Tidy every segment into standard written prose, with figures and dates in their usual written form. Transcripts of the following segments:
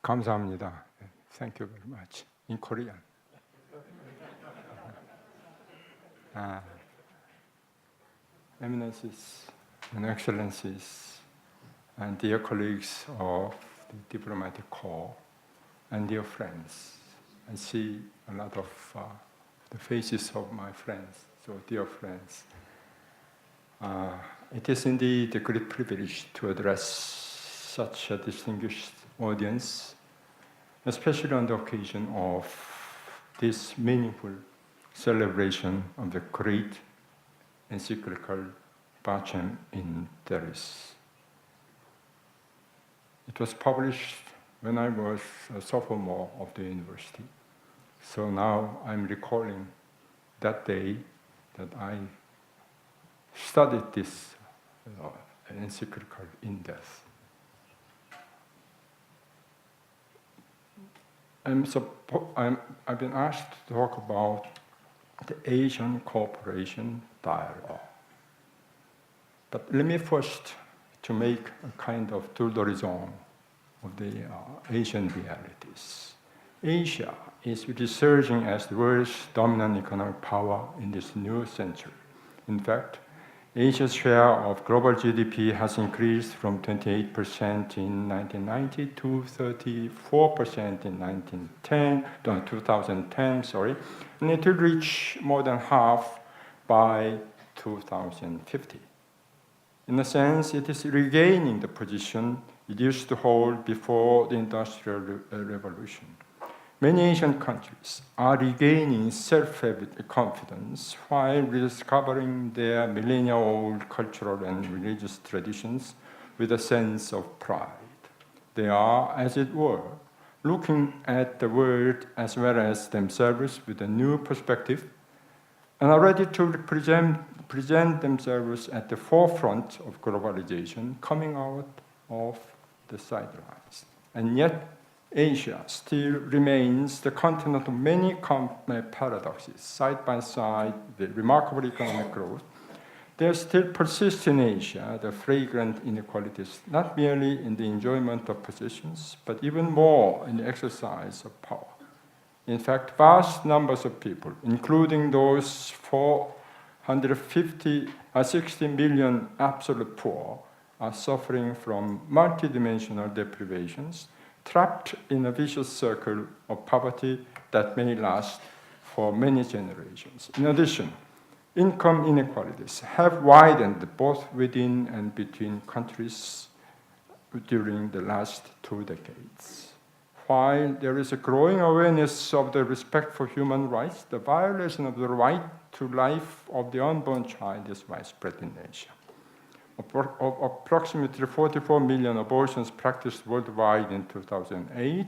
감사합니다. Thank you very much. In Korean. Eminences and Excellencies, and dear colleagues of the diplomatic corps, and dear friends. I see a lot of the faces of my friends, so dear friends. It is indeed a great privilege to address such a distinguished audience, especially on the occasion of this meaningful celebration of the great encyclical Pacem in Terris. It was published when I was a sophomore of the university. So now I'm recalling that day that I studied this encyclical in depth. I've been asked to talk about the Asian Cooperation Dialogue. But let me first to make a kind of tour d'horizon of the Asian realities. Asia is resurging as the world's dominant economic power in this new century. In fact, Asia's share of global GDP has increased from 28% in 1990 to 34% in 2010, and it will reach more than half by 2050. In a sense, it is regaining the position it used to hold before the Industrial Revolution. Many Asian countries are regaining self-confidence while rediscovering their millennia-old cultural and religious traditions with a sense of pride. They are, as it were, looking at the world as well as themselves with a new perspective and are ready to present themselves at the forefront of globalization, coming out of the sidelines. And yet, Asia still remains the continent of many paradoxes. Side by side with remarkable economic growth, there still persists in Asia the flagrant inequalities, not merely in the enjoyment of possessions, but even more in the exercise of power. In fact, vast numbers of people, including those 60 million absolute poor, are suffering from multidimensional deprivations, trapped in a vicious circle of poverty that may last for many generations. In addition, income inequalities have widened both within and between countries during the last 2 decades. While there is a growing awareness of the respect for human rights, the violation of the right to life of the unborn child is widespread in Asia. Approximately 44 million abortions practiced worldwide in 2008,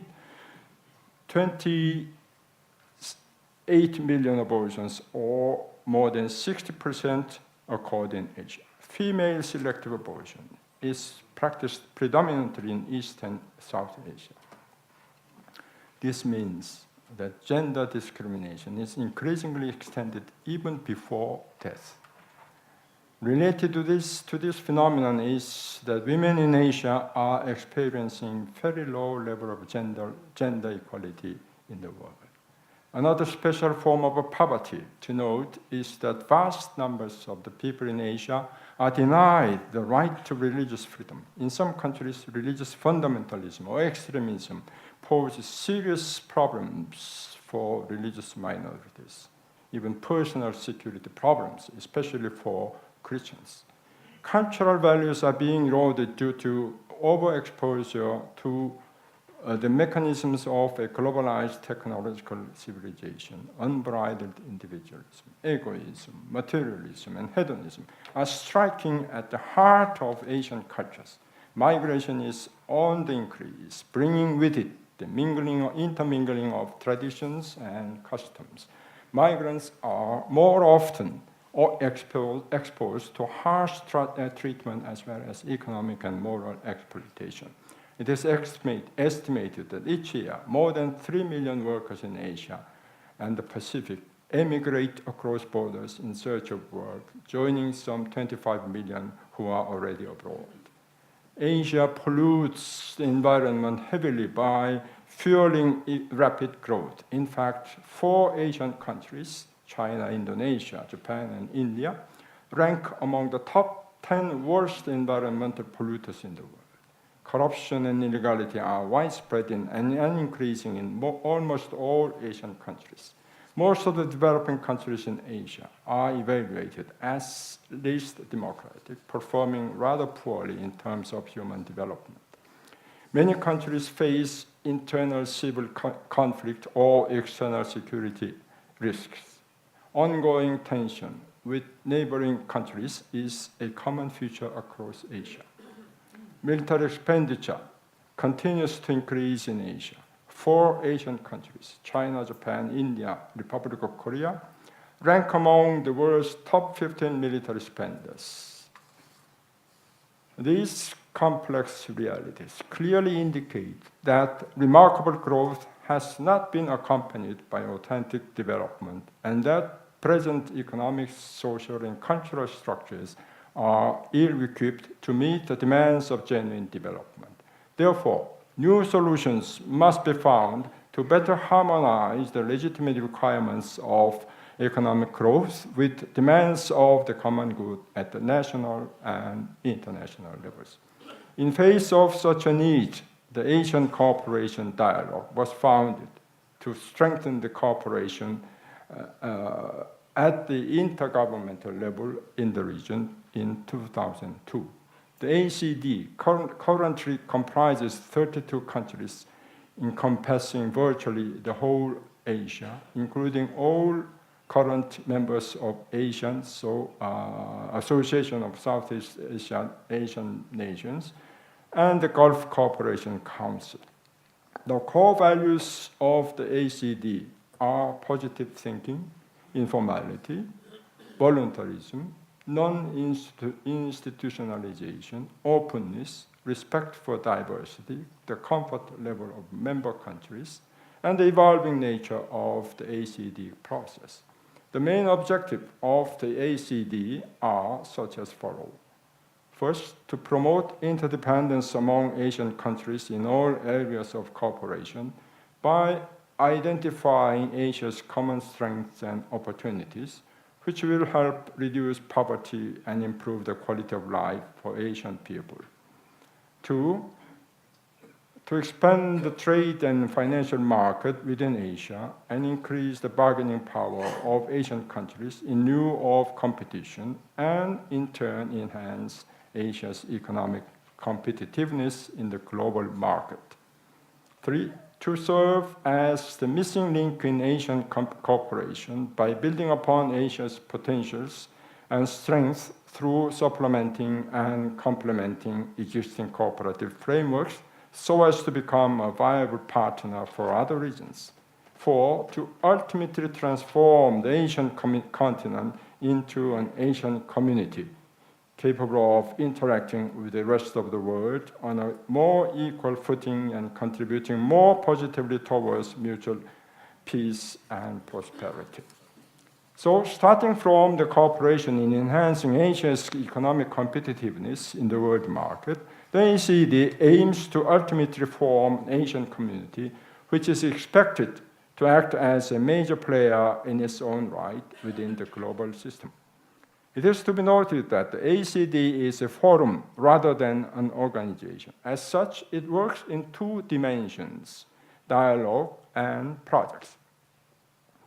28 million abortions, or more than 60% occurred in Asia. Female selective abortion is practiced predominantly in East and South Asia. This means that gender discrimination is increasingly extended even before death. Related to this phenomenon is that women in Asia are experiencing very low level of gender equality in the world. Another special form of poverty to note is that vast numbers of the people in Asia are denied the right to religious freedom. In some countries, religious fundamentalism or extremism poses serious problems for religious minorities, even personal security problems, especially for Christians. Cultural values are being eroded due to overexposure to the mechanisms of a globalized technological civilization. Unbridled individualism, egoism, materialism, and hedonism are striking at the heart of Asian cultures. Migration is on the increase, bringing with it the intermingling of traditions and customs. Migrants are more often exposed to harsh treatment as well as economic and moral exploitation. It is estimated that each year more than 3 million workers in Asia and the Pacific emigrate across borders in search of work, joining some 25 million who are already abroad. Asia pollutes the environment heavily by fueling rapid growth. In fact, 4 Asian countries, China, Indonesia, Japan, and India, rank among the top 10 worst environmental polluters in the world. Corruption and illegality are widespread and increasing in almost all Asian countries. Most of the developing countries in Asia are evaluated as least democratic, performing rather poorly in terms of human development. Many countries face internal civil conflict or external security risks. Ongoing tension with neighboring countries is a common feature across Asia. Military expenditure continues to increase in Asia. 4 Asian countries, China, Japan, India, Republic of Korea, rank among the world's top 15 military spenders. These complex realities clearly indicate that remarkable growth has not been accompanied by authentic development, and that present economic, social, and cultural structures are ill-equipped to meet the demands of genuine development. Therefore, new solutions must be found to better harmonize the legitimate requirements of economic growth with demands of the common good at the national and international levels. In face of such a need, the Asian Cooperation Dialogue was founded to strengthen the cooperation at the intergovernmental level in the region in 2002. The ACD currently comprises 32 countries encompassing virtually the whole Asia, including all current members of Association of Southeast Asian Nations, and the Gulf Cooperation Council. The core values of the ACD are positive thinking, informality, voluntarism, non-institutionalization, openness, respect for diversity, the comfort level of member countries, and the evolving nature of the ACD process. The main objective of the ACD are such as follows. First, to promote interdependence among Asian countries in all areas of cooperation by identifying Asia's common strengths and opportunities, which will help reduce poverty and improve the quality of life for Asian people. 2, to expand the trade and financial market within Asia and increase the bargaining power of Asian countries in lieu of competition, and in turn enhance Asia's economic competitiveness in the global market. 3, to serve as the missing link in Asian cooperation by building upon Asia's potentials and strengths through supplementing and complementing existing cooperative frameworks so as to become a viable partner for other regions. 4, to ultimately transform the Asian continent into an Asian community capable of interacting with the rest of the world on a more equal footing and contributing more positively towards mutual peace and prosperity. So, starting from the cooperation in enhancing Asia's economic competitiveness in the world market, the ACD aims to ultimately form an Asian community which is expected to act as a major player in its own right within the global system. It is to be noted that the ACD is a forum rather than an organization. As such, it works in 2 dimensions, dialogue and projects.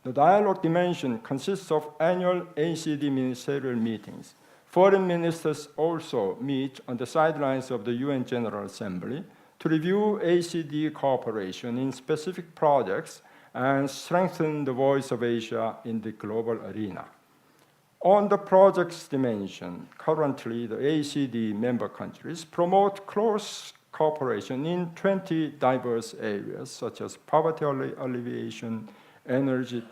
The dialogue dimension consists of annual ACD ministerial meetings. Foreign ministers also meet on the sidelines of the UN General Assembly to review ACD cooperation in specific projects and strengthen the voice of Asia in the global arena. On the projects dimension, currently the ACD member countries promote close cooperation in 20 diverse areas such as poverty alleviation, energy,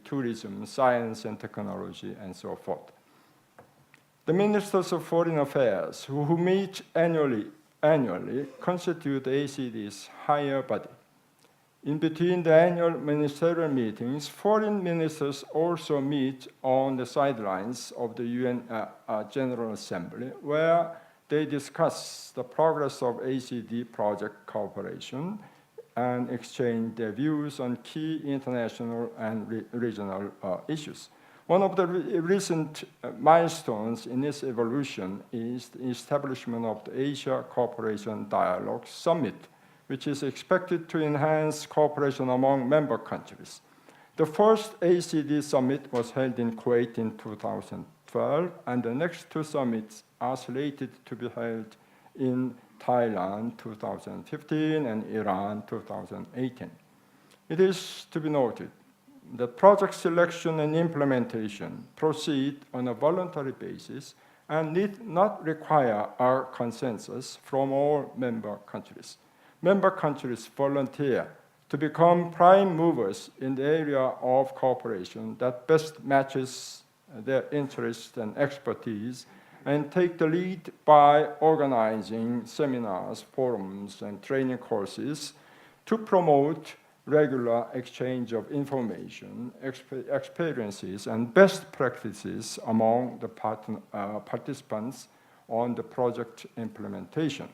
tourism, science and technology, and so forth. The ministers of foreign affairs who meet annually constitute the ACD's higher body. In between the annual ministerial meetings, foreign ministers also meet on the sidelines of the UN General Assembly, where they discuss the progress of ACD project cooperation and exchange their views on key international and regional issues. One of the recent milestones in this evolution is the establishment of the Asia Cooperation Dialogue Summit, which is expected to enhance cooperation among member countries. The first ACD summit was held in Kuwait in 2012, and the next two summits are slated to be held in Thailand 2015 and Iran 2018. It is to be noted that project selection and implementation proceed on a voluntary basis and need not require our consensus from all member countries. Member countries volunteer to become prime movers in the area of cooperation that best matches their interests and expertise, and take the lead by organizing seminars, forums, and training courses to promote regular exchange of information, experiences, and best practices among the participants on the project implementation.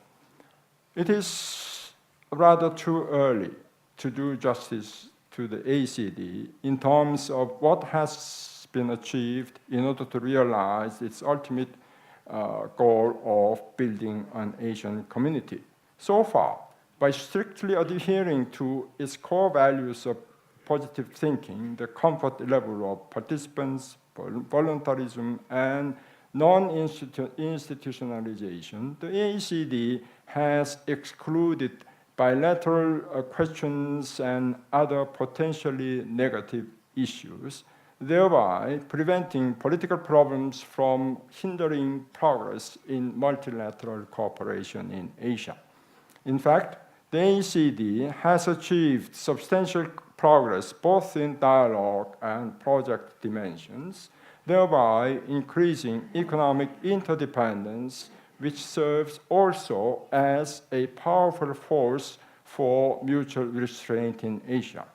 It is rather too early to do justice to the ACD in terms of what has been achieved in order to realize its ultimate goal of building an Asian community. So far, by strictly adhering to its core values of positive thinking, the comfort level of participants, voluntarism, and non-institutionalization, the ACD has excluded bilateral questions and other potentially negative issues, thereby preventing political problems from hindering progress in multilateral cooperation in Asia. In fact, the ACD has achieved substantial progress both in dialogue and project dimensions, thereby increasing economic interdependence, which serves also as a powerful force for mutual restraint in Asia.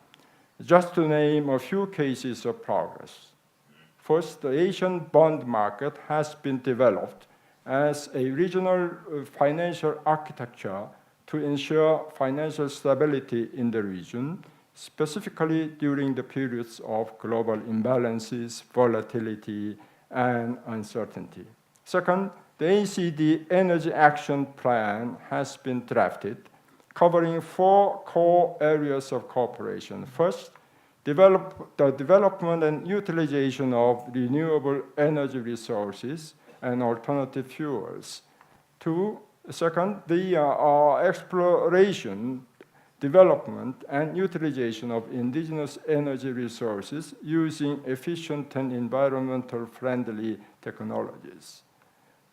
Just to name a few cases of progress. First, the Asian bond market has been developed as a regional financial architecture to ensure financial stability in the region, specifically during the periods of global imbalances, volatility, and uncertainty. Second, the ACD Energy Action Plan has been drafted, covering 4 core areas of cooperation. First, the development and utilization of renewable energy resources and alternative fuels. Second, the exploration, development, and utilization of indigenous energy resources using efficient and environmental friendly technologies.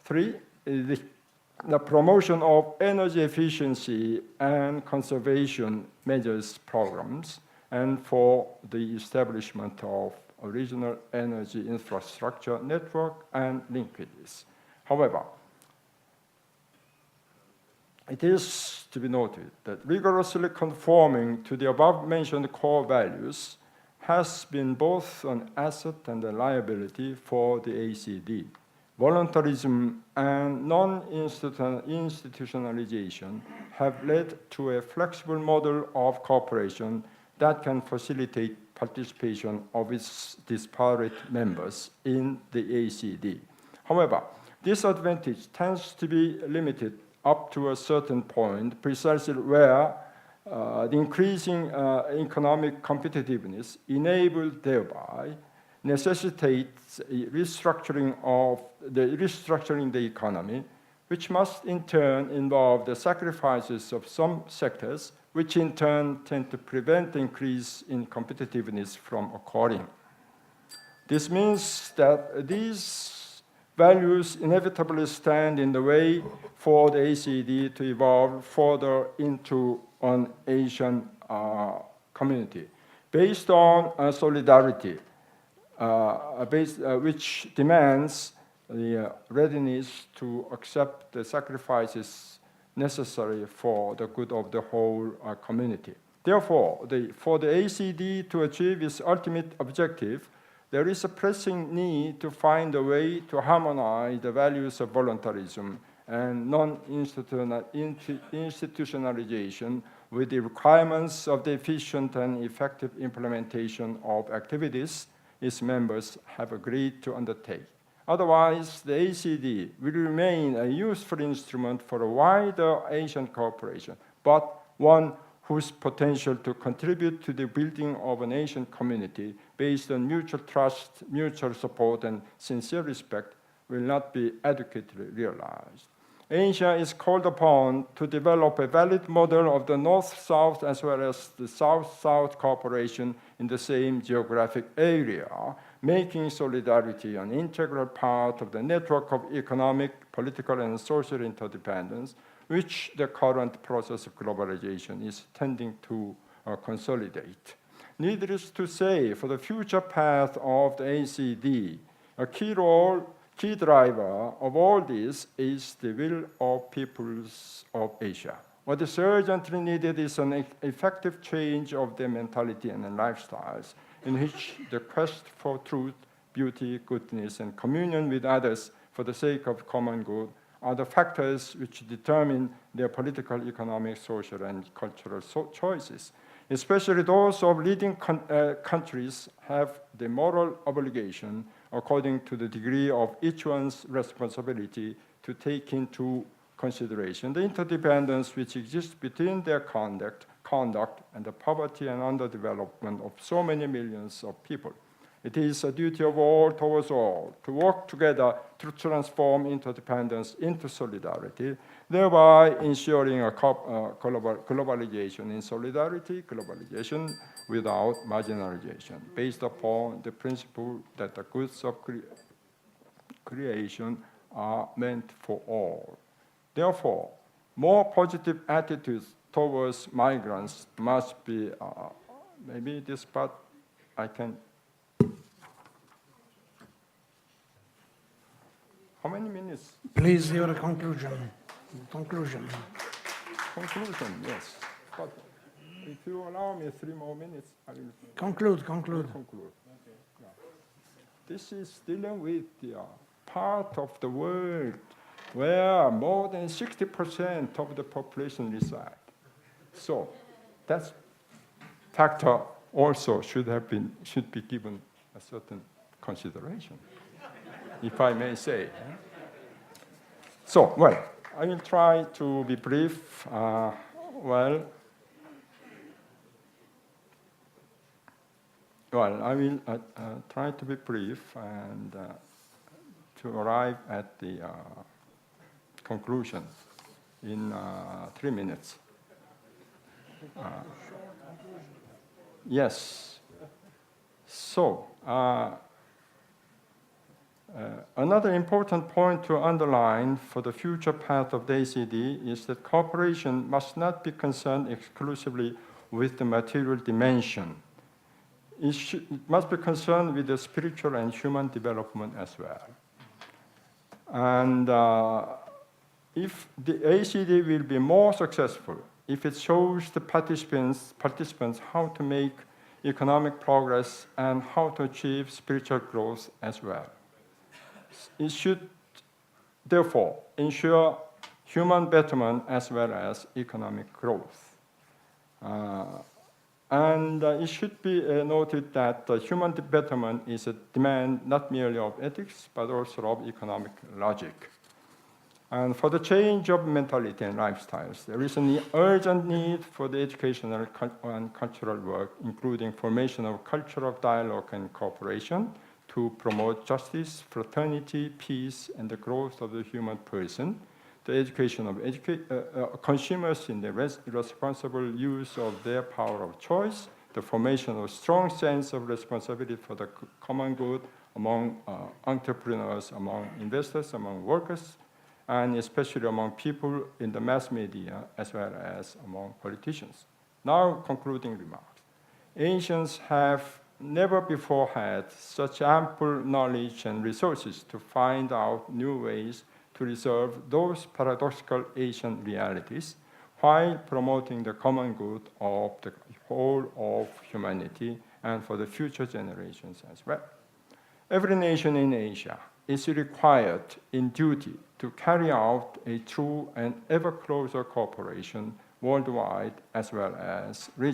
3, the promotion of energy efficiency and conservation measures programs, and 4, the establishment of a regional energy infrastructure network and linkages. However, it is to be noted that rigorously conforming to the above-mentioned core values has been both an asset and a liability for the ACD. Voluntarism and non-institutionalization have led to a flexible model of cooperation that can facilitate participation of its disparate members in the ACD. However, this advantage tends to be limited up to a certain point, precisely where the increasing economic competitiveness enabled thereby necessitates a restructuring the economy, which must in turn involve the sacrifices of some sectors, which in turn tend to prevent the increase in competitiveness from occurring. This means that these values inevitably stand in the way for the ACD to evolve further into an Asian community based on solidarity, which demands the readiness to accept the sacrifices necessary for the good of the whole community. Therefore, for the ACD to achieve its ultimate objective, there is a pressing need to find a way to harmonize the values of voluntarism and non-institutionalization with the requirements of the efficient and effective implementation of activities its members have agreed to undertake. Otherwise, the ACD will remain a useful instrument for a wider Asian cooperation, but one whose potential to contribute to the building of an Asian community based on mutual trust, mutual support, and sincere respect will not be adequately realized. Asia is called upon to develop a valid model of the North-South as well as the South-South cooperation in the same geographic area, making solidarity an integral part of the network of economic, political, and social interdependence, which the current process of globalization is tending to consolidate. Needless to say, for the future path of the ACD, a key driver of all this is the will of peoples of Asia. What is urgently needed is an effective change of their mentality and lifestyles, in which the quest for truth, beauty, goodness, and communion with others for the sake of common good are the factors which determine their political, economic, social, and cultural choices. Especially those of leading countries have the moral obligation, according to the degree of each one's responsibility, to take into consideration the interdependence which exists between their conduct and the poverty and underdevelopment of so many millions of people. It is a duty of all towards all to work together to transform interdependence into solidarity, thereby ensuring a globalization in solidarity, globalization without marginalization, based upon the principle that the goods of creation are meant for all. Therefore, more positive attitudes towards migrants must be, maybe this part I can. How many minutes? Please, your conclusion. Conclusion, yes. But if you allow me 3 more minutes, I will conclude. Yeah. This is dealing with the part of the world where more than 60% of the population reside. So that factor also should be given a certain consideration, if I may say. So, well, I will try to be brief. I will try to be brief and to arrive at the conclusion in 3 minutes. Yes. So, another important point to underline for the future path of the ACD is that cooperation must not be concerned exclusively with the material dimension. It must be concerned with the spiritual and human development as well. And if the ACD will be more successful, if it shows the participants how to make economic progress and how to achieve spiritual growth as well. It should, therefore, ensure human betterment as well as economic growth. And it should be noted that human betterment is a demand not merely of ethics, but also of economic logic. And for the change of mentality and lifestyles, there is an urgent need for the educational and cultural work, including formation of culture of dialogue and cooperation, to promote justice, fraternity, peace, and the growth of the human person, the education of consumers in the responsible use of their power of choice, the formation of a strong sense of responsibility for the common good among entrepreneurs, among investors, among workers, and especially among people in the mass media, as well as among politicians. Now, concluding remarks. Asians have never before had such ample knowledge and resources to find out new ways to resolve those paradoxical Asian realities while promoting the common good of the whole of humanity and for the future generations as well. Every nation in Asia is required in duty to carry out a true and ever closer cooperation worldwide as well as regional.